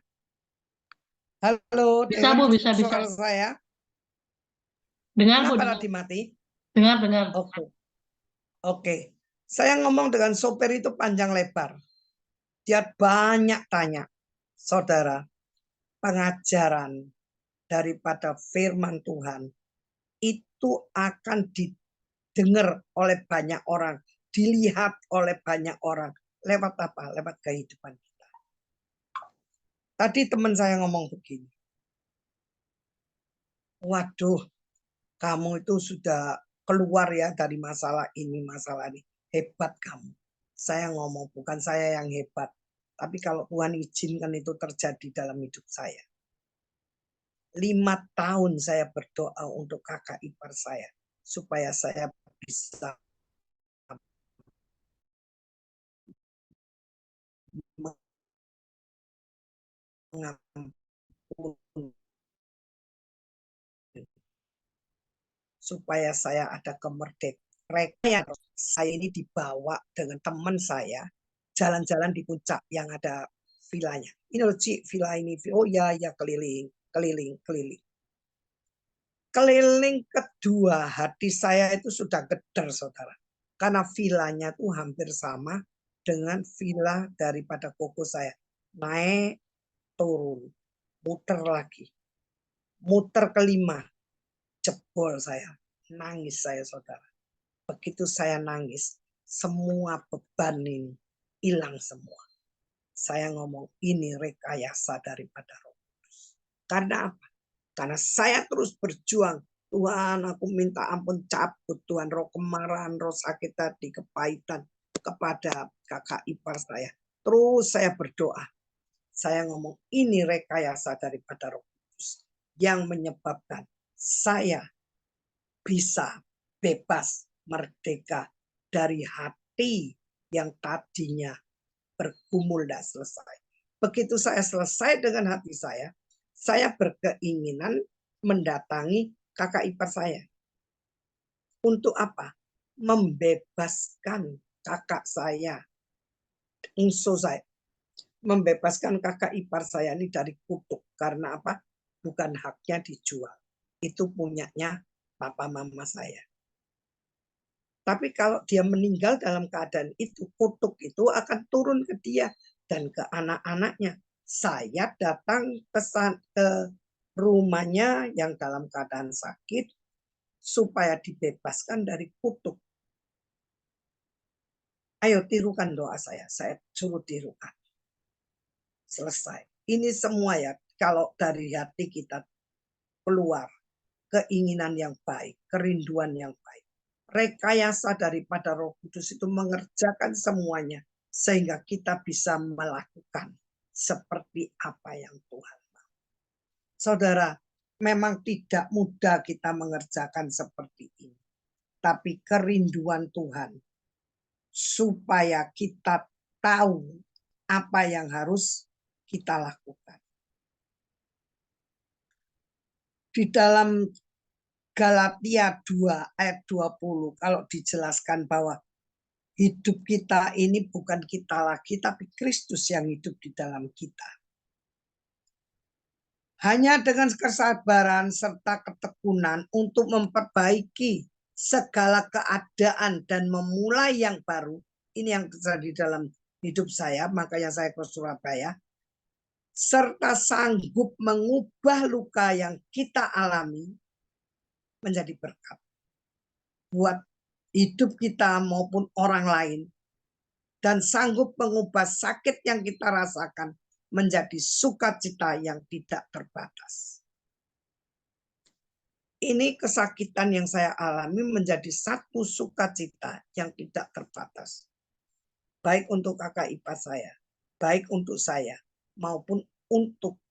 Halo, Bisa, dengar Bu, bisa. suara saya? Dengar, Bu, Kenapa dengar. tadi mati? Dengar. Oke. Saya ngomong dengan sopir itu panjang lebar. Dia banyak tanya, saudara, pengajaran daripada firman Tuhan itu akan didengar oleh banyak orang, dilihat oleh banyak orang. Lewat apa? Lewat kehidupan kita. Tadi teman saya ngomong begini, waduh, kamu itu sudah keluar ya dari masalah ini. Hebat kamu. Saya ngomong, bukan saya yang hebat. Tapi kalau Tuhan izinkan itu terjadi dalam hidup saya. 5 tahun saya berdoa untuk kakak ipar saya. Supaya saya bisa mengampuni. Supaya saya ada kemerdekaan. Saya ini dibawa dengan teman saya jalan-jalan di puncak yang ada vilanya. Ini loh Cik, villa ini. Oh ya, keliling. Keliling kedua hati saya itu sudah geder, saudara. Karena villanya itu hampir sama dengan villa daripada koko saya. Naik, turun, muter lagi. Muter kelima, jebol saya. Nangis saya, saudara. Begitu saya nangis, semua beban ini hilang semua. Saya ngomong, ini rekayasa daripada Roh Kudus. Karena apa? Karena saya terus berjuang. Tuhan, aku minta ampun, cabut Tuhan roh kemarahan, roh sakit hati, kepahitan kepada kakak ipar saya. Terus saya berdoa. Saya ngomong, ini rekayasa daripada Roh Kudus yang menyebabkan saya bisa bebas, merdeka dari hati yang tadinya bergumul tidak selesai. Begitu saya selesai dengan hati saya berkeinginan mendatangi kakak ipar saya. Untuk apa? Membebaskan kakak saya, musuh saya. Membebaskan kakak ipar saya ini dari kutuk. Karena apa? Bukan haknya dijual. Itu punyanya papa mama saya. Tapi kalau dia meninggal dalam keadaan itu, kutuk itu akan turun ke dia dan ke anak-anaknya. Saya datang ke rumahnya yang dalam keadaan sakit supaya dibebaskan dari kutuk. Ayo tirukan doa saya suruh tirukan. Selesai. Ini semua ya, kalau dari hati kita keluar keinginan yang baik, kerinduan yang baik. rekayasa daripada Roh Kudus itu mengerjakan semuanya sehingga kita bisa melakukan seperti apa yang Tuhan mau. Saudara, memang tidak mudah kita mengerjakan seperti ini. Tapi kerinduan Tuhan supaya kita tahu apa yang harus kita lakukan. Di dalam Galatia 2 ayat 20 kalau dijelaskan bahwa hidup kita ini bukan kita lagi tapi Kristus yang hidup di dalam kita. Hanya dengan kesabaran serta ketekunan untuk memperbaiki segala keadaan dan memulai yang baru. Ini yang terjadi dalam hidup saya, makanya saya ke Surabaya. Serta sanggup mengubah luka yang kita alami menjadi berkat buat hidup kita maupun orang lain, dan sanggup mengubah sakit yang kita rasakan menjadi sukacita yang tidak terbatas. Ini kesakitan yang saya alami menjadi satu sukacita yang tidak terbatas. Baik untuk kakak ipar saya, baik untuk saya, maupun untuk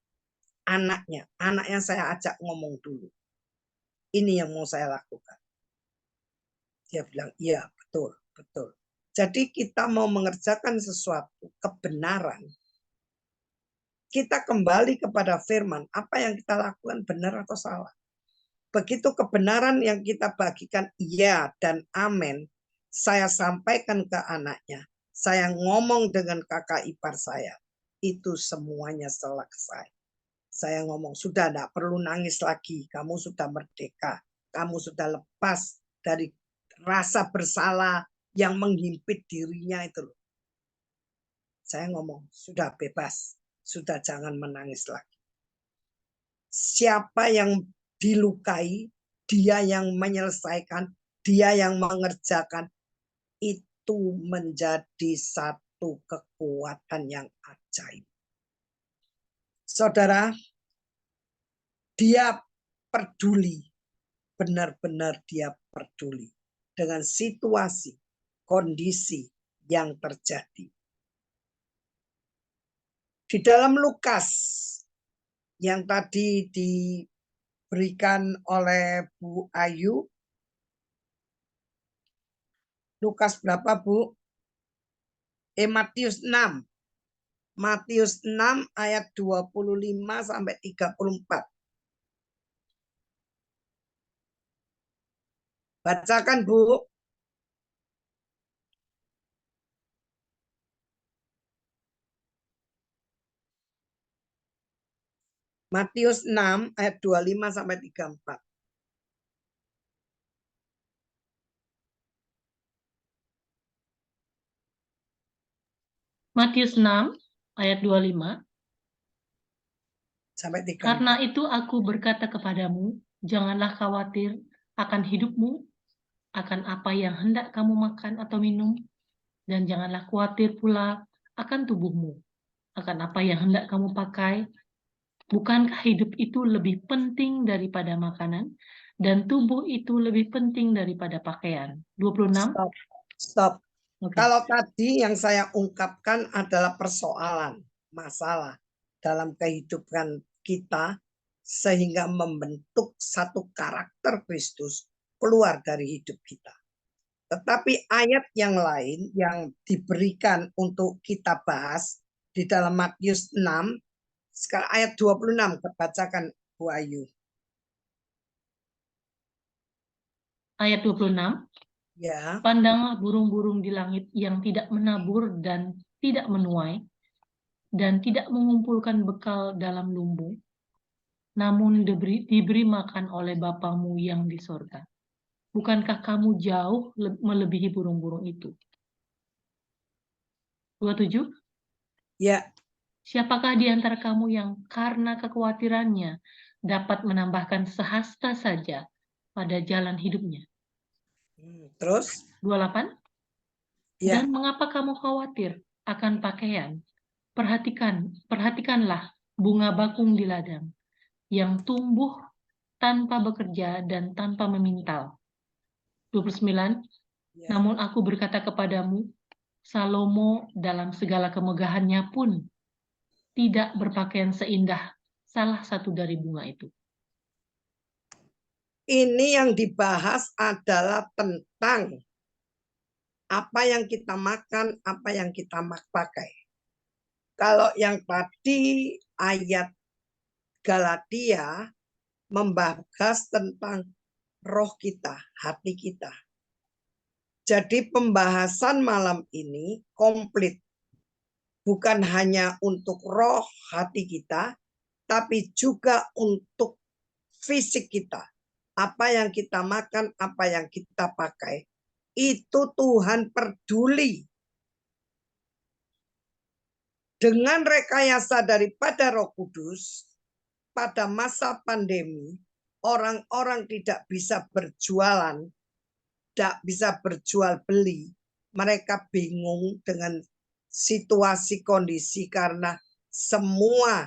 anaknya. Anaknya saya ajak ngomong dulu. Ini yang mau saya lakukan. Dia bilang, iya betul, betul. Jadi kita mau mengerjakan sesuatu, kebenaran. Kita kembali kepada firman, apa yang kita lakukan benar atau salah. Begitu kebenaran yang kita bagikan iya dan amin, saya sampaikan ke anaknya. Saya ngomong dengan kakak ipar saya. Itu semuanya selesai. Saya ngomong, sudah tidak perlu nangis lagi. Kamu sudah merdeka. Kamu sudah lepas dari rasa bersalah yang menghimpit dirinya itu. Saya ngomong, sudah bebas. Sudah jangan menangis lagi. Siapa yang dilukai, dia yang menyelesaikan, dia yang mengerjakan, itu menjadi satu kekuatan yang ajaib. Saudara, dia peduli, benar-benar dia peduli dengan situasi, kondisi yang terjadi. Di dalam Lukas yang tadi diberikan oleh Bu Ayu, Lukas berapa Bu? Matius 6. Matius 6 ayat 25 sampai 34. Bacakan Bu. Matius 6 ayat 25 sampai 34. Matius 6 ayat 25. Sampai 34. Karena itu aku berkata kepadamu, janganlah khawatir akan hidupmu, akan apa yang hendak kamu makan atau minum, dan janganlah khawatir pula akan tubuhmu, akan apa yang hendak kamu pakai. Bukankah hidup itu lebih penting daripada makanan, dan tubuh itu lebih penting daripada pakaian? 26. Stop. Okay. Kalau tadi yang saya ungkapkan adalah persoalan, masalah dalam kehidupan kita sehingga membentuk satu karakter Kristus keluar dari hidup kita. Tetapi ayat yang lain yang diberikan untuk kita bahas di dalam Matius 6, sekarang ayat 26, bacakan Bu Ayu. Ayat 26. Ya. Pandanglah burung-burung di langit yang tidak menabur dan tidak menuai, dan tidak mengumpulkan bekal dalam lumbung, namun diberi makan oleh Bapamu yang di sorga. Bukankah kamu jauh melebihi burung-burung itu? 27. Ya. Siapakah di antara kamu yang karena kekhawatirannya dapat menambahkan sehasta saja pada jalan hidupnya? Terus? 28. Ya. Dan mengapa kamu khawatir akan pakaian? Perhatikanlah bunga bakung di ladang, yang tumbuh tanpa bekerja dan tanpa memintal. 29. Ya. Namun aku berkata kepadamu, Salomo dalam segala kemegahannya pun tidak berpakaian seindah salah satu dari bunga itu. Ini yang dibahas adalah tentang apa yang kita makan, apa yang kita pakai. Kalau yang tadi ayat Galatia membahas tentang roh kita, hati kita. Jadi pembahasan malam ini komplit. Bukan hanya untuk roh hati kita, tapi juga untuk fisik kita. Apa yang kita makan, apa yang kita pakai. Itu Tuhan peduli. Dengan rekayasa daripada Roh Kudus, pada masa pandemi, orang-orang tidak bisa berjualan, tidak bisa berjual beli. Mereka bingung dengan situasi kondisi karena semua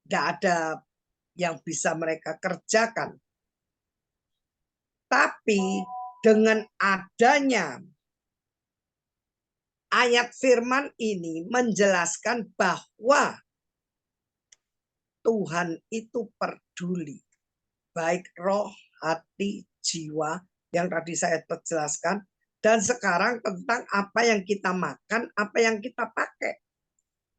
tidak ada yang bisa mereka kerjakan. Tapi dengan adanya ayat firman ini menjelaskan bahwa Tuhan itu peduli. Baik roh, hati, jiwa yang tadi saya jelaskan. Dan sekarang tentang apa yang kita makan, apa yang kita pakai.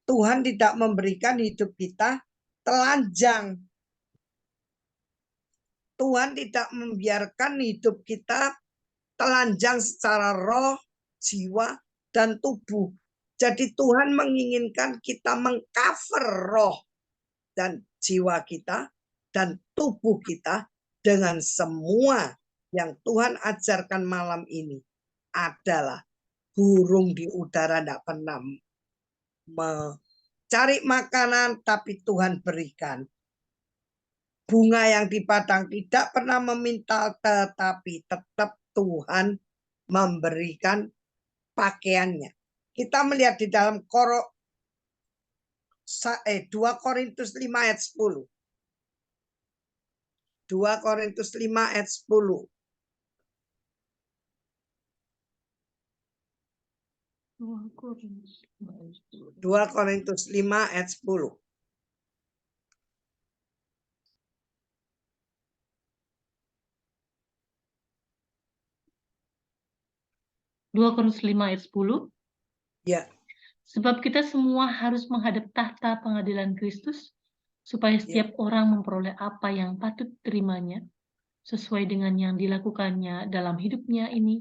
Tuhan tidak memberikan hidup kita telanjang. Tuhan tidak membiarkan hidup kita telanjang secara roh, jiwa, dan tubuh. Jadi Tuhan menginginkan kita mengcover roh dan jiwa kita dan tubuh kita dengan semua yang Tuhan ajarkan malam ini adalah burung di udara tidak pernah mencari makanan, tapi Tuhan berikan. Bunga yang di padang tidak pernah meminta, tetapi tetap Tuhan memberikan pakaiannya. Kita melihat di dalam 2 Korintus 5 ayat 10. 2 Korintus 5 ayat 10. 2 Korintus 5 ayat 10. Dua Korintus 5 ayat 10. Ya, Sebab kita semua harus menghadap tahta pengadilan Kristus, supaya setiap orang memperoleh apa yang patut terimanya, sesuai dengan yang dilakukannya dalam hidupnya ini,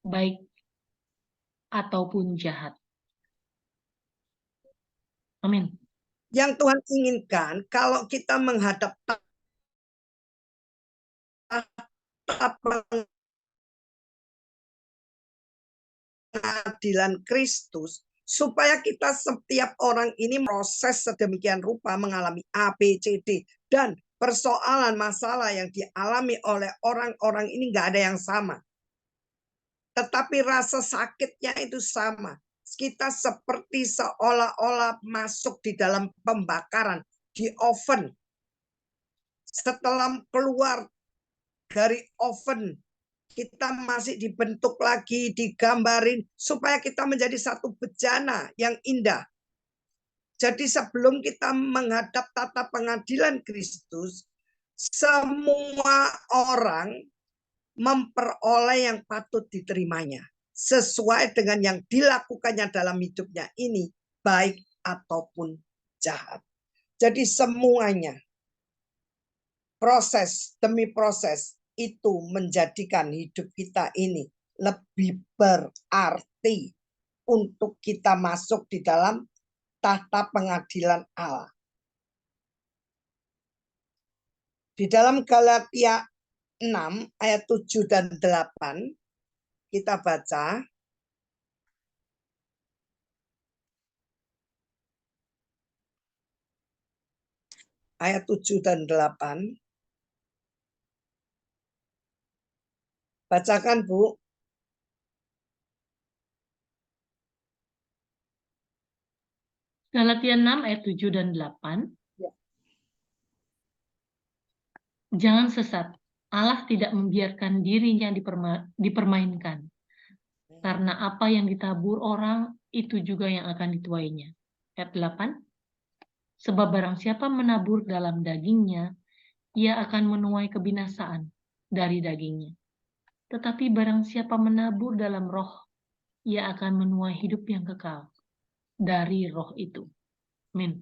baik ataupun jahat. Amin. yang Tuhan inginkan kalau kita menghadap tahta pengadilan Kristus, supaya kita setiap orang ini proses sedemikian rupa mengalami A, B, C, D, dan persoalan masalah yang dialami oleh orang-orang ini nggak ada yang sama. Tetapi rasa sakitnya itu sama. Kita seperti seolah-olah masuk di dalam pembakaran, di oven. Setelah keluar dari oven, kita masih dibentuk lagi, digambarin, supaya kita menjadi satu bejana yang indah. Jadi sebelum kita menghadap tata pengadilan Kristus, semua orang memperoleh yang patut diterimanya. Sesuai dengan yang dilakukannya dalam hidupnya ini, baik ataupun jahat. Jadi semuanya, proses demi proses, itu menjadikan hidup kita ini lebih berarti untuk kita masuk di dalam tahta pengadilan Allah. Di dalam Galatia 6 ayat 7 dan 8 kita baca. Ayat 7 dan 8. Bacakan, Bu. Galatia 6 ayat 7 dan 8. Ya. Jangan sesat. Allah tidak membiarkan dirinya dipermainkan. Karena apa yang ditabur orang, itu juga yang akan dituainya. Ayat 8. Sebab barang siapa menabur dalam dagingnya, ia akan menuai kebinasaan dari dagingnya. Tetapi barang siapa menabur dalam roh, ia akan menuai hidup yang kekal dari roh itu. Amin.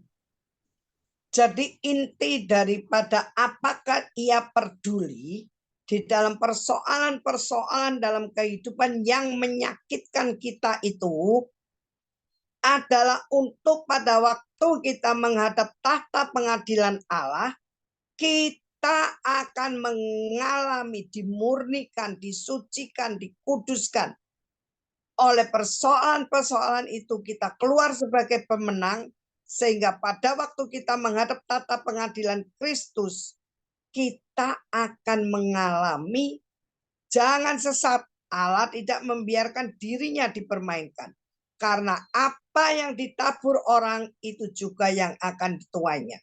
Jadi inti daripada apakah ia peduli di dalam persoalan-persoalan dalam kehidupan yang menyakitkan kita itu adalah untuk pada waktu kita menghadap tahta pengadilan Allah, kita akan mengalami, dimurnikan, disucikan, dikuduskan. Oleh persoalan-persoalan itu kita keluar sebagai pemenang, sehingga pada waktu kita menghadap tahta pengadilan Kristus, kita akan mengalami, jangan sesat, Allah tidak membiarkan dirinya dipermainkan. Karena apa yang ditabur orang itu juga yang akan dituainya.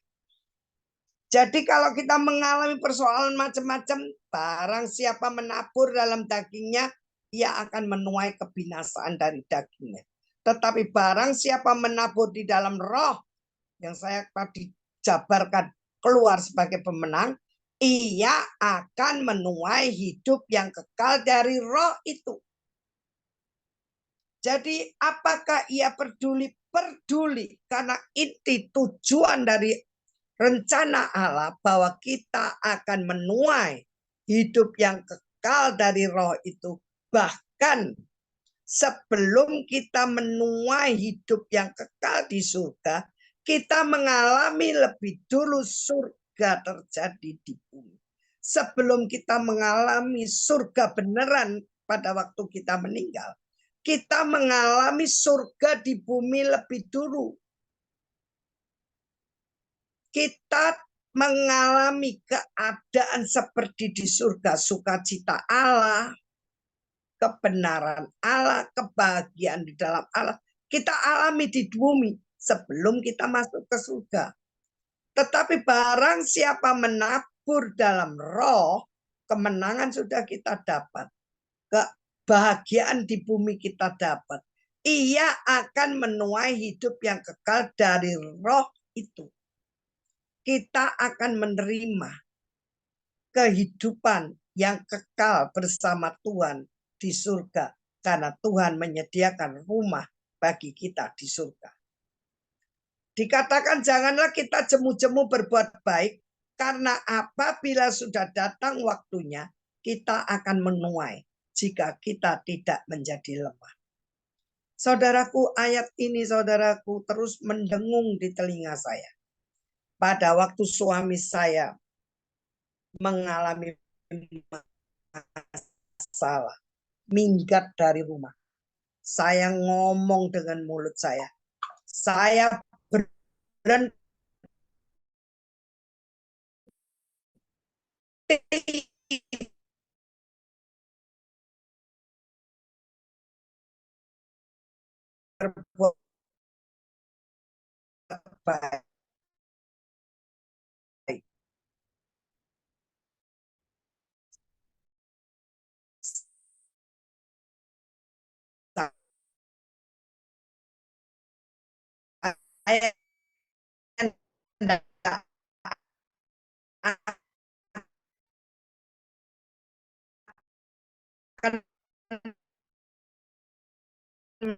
Jadi kalau kita mengalami persoalan macam-macam, barang siapa menabur dalam dagingnya, ia akan menuai kebinasaan dari dagingnya. Tetapi barang siapa menabur di dalam roh, yang saya tadi jabarkan keluar sebagai pemenang, ia akan menuai hidup yang kekal dari roh itu. Jadi apakah ia peduli? Peduli, karena inti tujuan dari rencana Allah bahwa kita akan menuai hidup yang kekal dari roh itu. Bahkan sebelum kita menuai hidup yang kekal di surga, kita mengalami lebih dulu surga terjadi di bumi. Sebelum kita mengalami surga beneran pada waktu kita meninggal, kita mengalami surga di bumi lebih dulu. Kita mengalami keadaan seperti di surga, sukacita Allah, kebenaran Allah, kebahagiaan di dalam Allah. Kita alami di bumi sebelum kita masuk ke surga. Tetapi barang siapa menabur dalam roh, kemenangan sudah kita dapat. Kebahagiaan di bumi kita dapat. Ia akan menuai hidup yang kekal dari roh itu. Kita akan menerima kehidupan yang kekal bersama Tuhan di surga. Karena Tuhan menyediakan rumah bagi kita di surga. Dikatakan janganlah kita jemu-jemu berbuat baik, karena apabila sudah datang waktunya, kita akan menuai jika kita tidak menjadi lemah. Saudaraku, ayat ini saudaraku terus mendengung di telinga saya. Pada waktu suami saya mengalami masalah, minggat dari rumah, saya ngomong dengan mulut saya berhenti berbuat baik. Saya tidak akan menolak.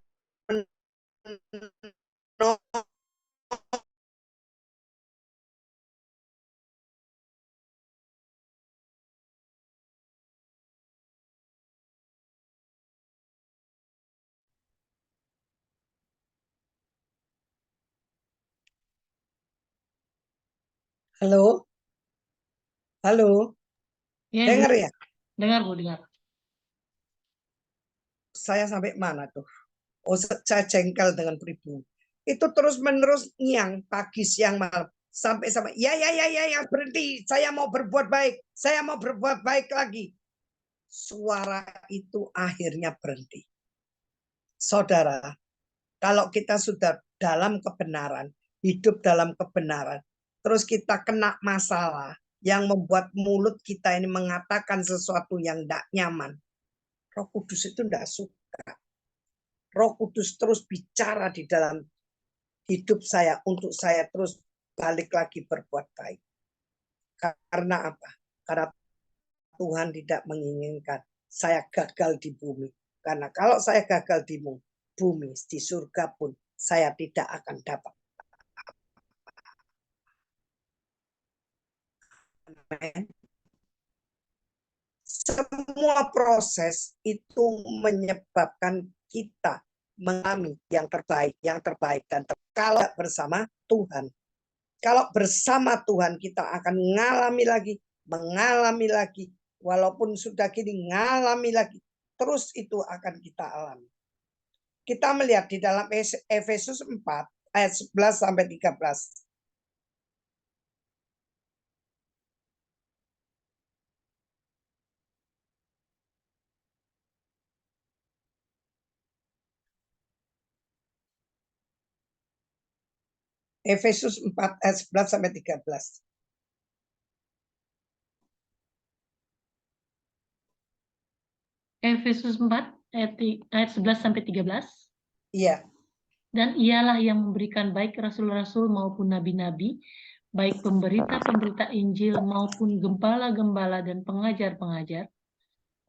Halo, halo, Ya, dengar Ibu. ya? Dengar, Bu, dengar. Saya sampai mana tuh? Oh, saya jengkel dengan pribumi. Itu terus menerus nyiang pagi siang malam sampai ya berhenti. Saya mau berbuat baik. Saya mau berbuat baik lagi. Suara itu akhirnya berhenti. Saudara, kalau kita sudah dalam kebenaran, hidup dalam kebenaran, terus kita kena masalah yang membuat mulut kita ini mengatakan sesuatu yang tidak nyaman. Roh Kudus itu tidak suka. Roh Kudus terus bicara di dalam hidup saya untuk saya terus balik lagi berbuat baik. Karena apa? Karena Tuhan tidak menginginkan saya gagal di bumi. Karena kalau saya gagal di bumi, di surga pun saya tidak akan dapat. Semua proses itu menyebabkan kita mengalami yang terbaik dan kalau bersama Tuhan. Kalau bersama Tuhan kita akan mengalami lagi, walaupun sudah gini ngalami lagi, terus itu akan kita alami. Kita melihat di dalam Efesus 4 ayat 11 sampai 13. Efesus 4 ayat 11 sampai 13. Efesus 4 ayat 11 sampai 13. Iya. Dan ialah yang memberikan baik rasul-rasul maupun nabi-nabi, baik pemberita-pemberita Injil maupun gembala-gembala dan pengajar-pengajar,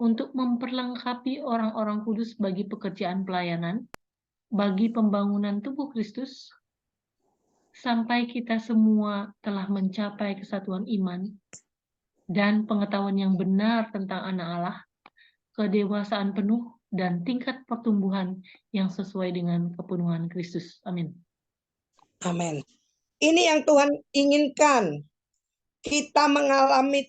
untuk memperlengkapi orang-orang kudus bagi pekerjaan pelayanan, bagi pembangunan tubuh Kristus, sampai kita semua telah mencapai kesatuan iman dan pengetahuan yang benar tentang anak Allah, kedewasaan penuh dan tingkat pertumbuhan yang sesuai dengan kepenuhan Kristus. Amin. Amin. Ini yang Tuhan inginkan. Kita mengalami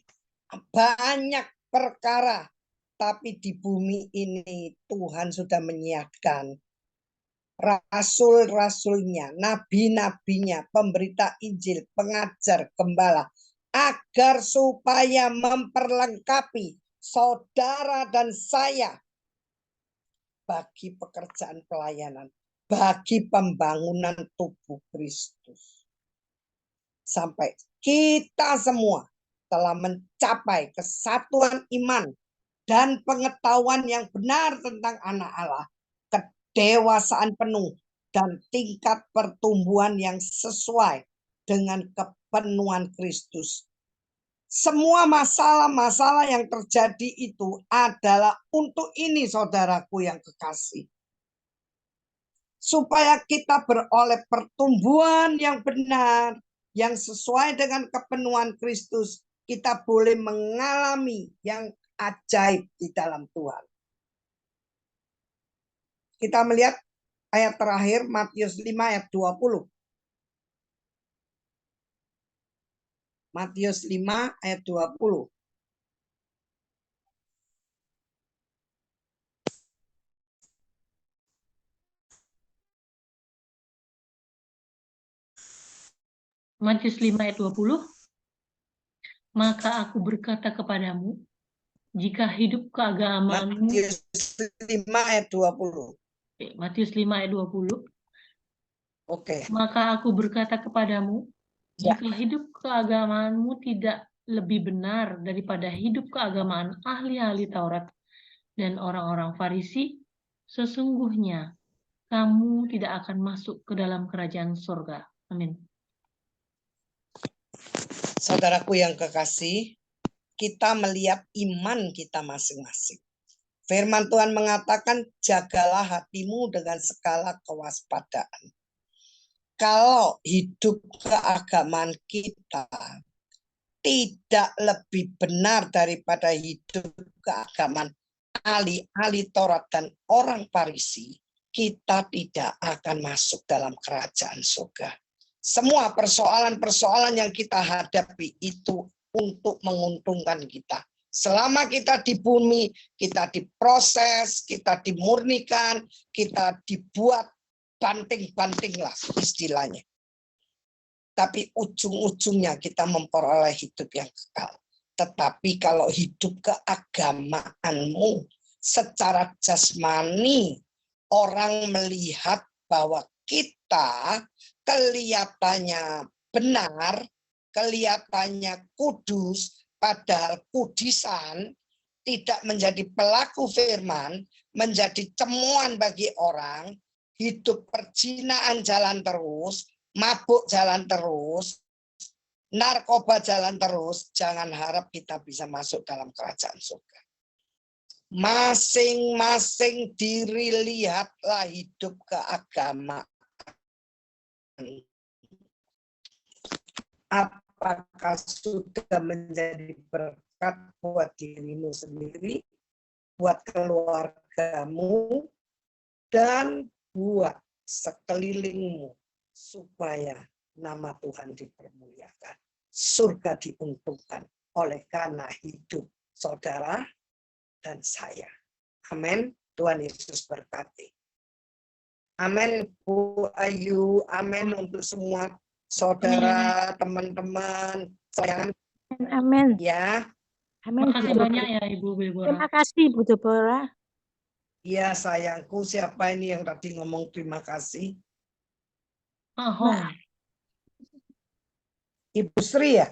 banyak perkara, tapi di bumi ini Tuhan sudah menyiapkan rasul-rasulnya, nabi-nabinya, pemberita Injil, pengajar, gembala, agar supaya memperlengkapi saudara dan saya bagi pekerjaan pelayanan, bagi pembangunan tubuh Kristus. Sampai kita semua telah mencapai kesatuan iman dan pengetahuan yang benar tentang anak Allah, kedewasaan penuh, dan tingkat pertumbuhan yang sesuai dengan kepenuhan Kristus. Semua masalah-masalah yang terjadi itu adalah untuk ini, saudaraku yang kekasih. Supaya kita beroleh pertumbuhan yang benar, yang sesuai dengan kepenuhan Kristus, kita boleh mengalami yang ajaib di dalam Tuhan. Kita melihat ayat terakhir Matius 5 ayat 20. Matius 5 ayat 20. Matius 5 ayat 20. Maka aku berkata kepadamu, jika hidup keagamaanmu. Matius 5 ayat 20. Matius 5 ayat 20. Oke. Maka aku berkata kepadamu, jika hidup keagamaanmu tidak lebih benar daripada hidup keagamaan ahli-ahli Taurat dan orang-orang Farisi, sesungguhnya kamu tidak akan masuk ke dalam kerajaan surga. Amin. Saudaraku yang kekasih, kita melihat iman kita masing-masing. Firman Tuhan mengatakan, jagalah hatimu dengan segala kewaspadaan. Kalau hidup keagamaan kita tidak lebih benar daripada hidup keagamaan ahli-ahli Taurat dan orang Farisi, kita tidak akan masuk dalam kerajaan surga. Semua persoalan-persoalan yang kita hadapi itu untuk menguntungkan kita. Selama kita di bumi, kita diproses, kita dimurnikan, kita dibuat banting-banting lah istilahnya. Tapi ujung-ujungnya kita memperoleh hidup yang kekal. Tetapi kalau hidup keagamaanmu secara jasmani, orang melihat bahwa kita kelihatannya benar, kelihatannya kudus, padahal kudisan, tidak menjadi pelaku firman, menjadi cemuan bagi orang, hidup perzinaan jalan terus, mabuk jalan terus, narkoba jalan terus, jangan harap kita bisa masuk dalam kerajaan surga. Masing-masing diri lihatlah hidup keagamaan. Apakah sudah menjadi berkat buat dirimu sendiri, buat keluargamu, dan buat sekelilingmu, supaya nama Tuhan dipermuliakan. Surga diuntungkan oleh karena hidup saudara dan saya. Amin. Tuhan Yesus berkati. Amin, Bu Ayu. Amin untuk semua saudara, teman-teman. Sayang. Amin. Ya. Amin. Makasih Bu banyak Deborah. ya Ibu Deborah. Terima kasih Bu Deborah. Ya sayangku, siapa ini yang tadi ngomong terima kasih? Ahong. Ibu Sri ya?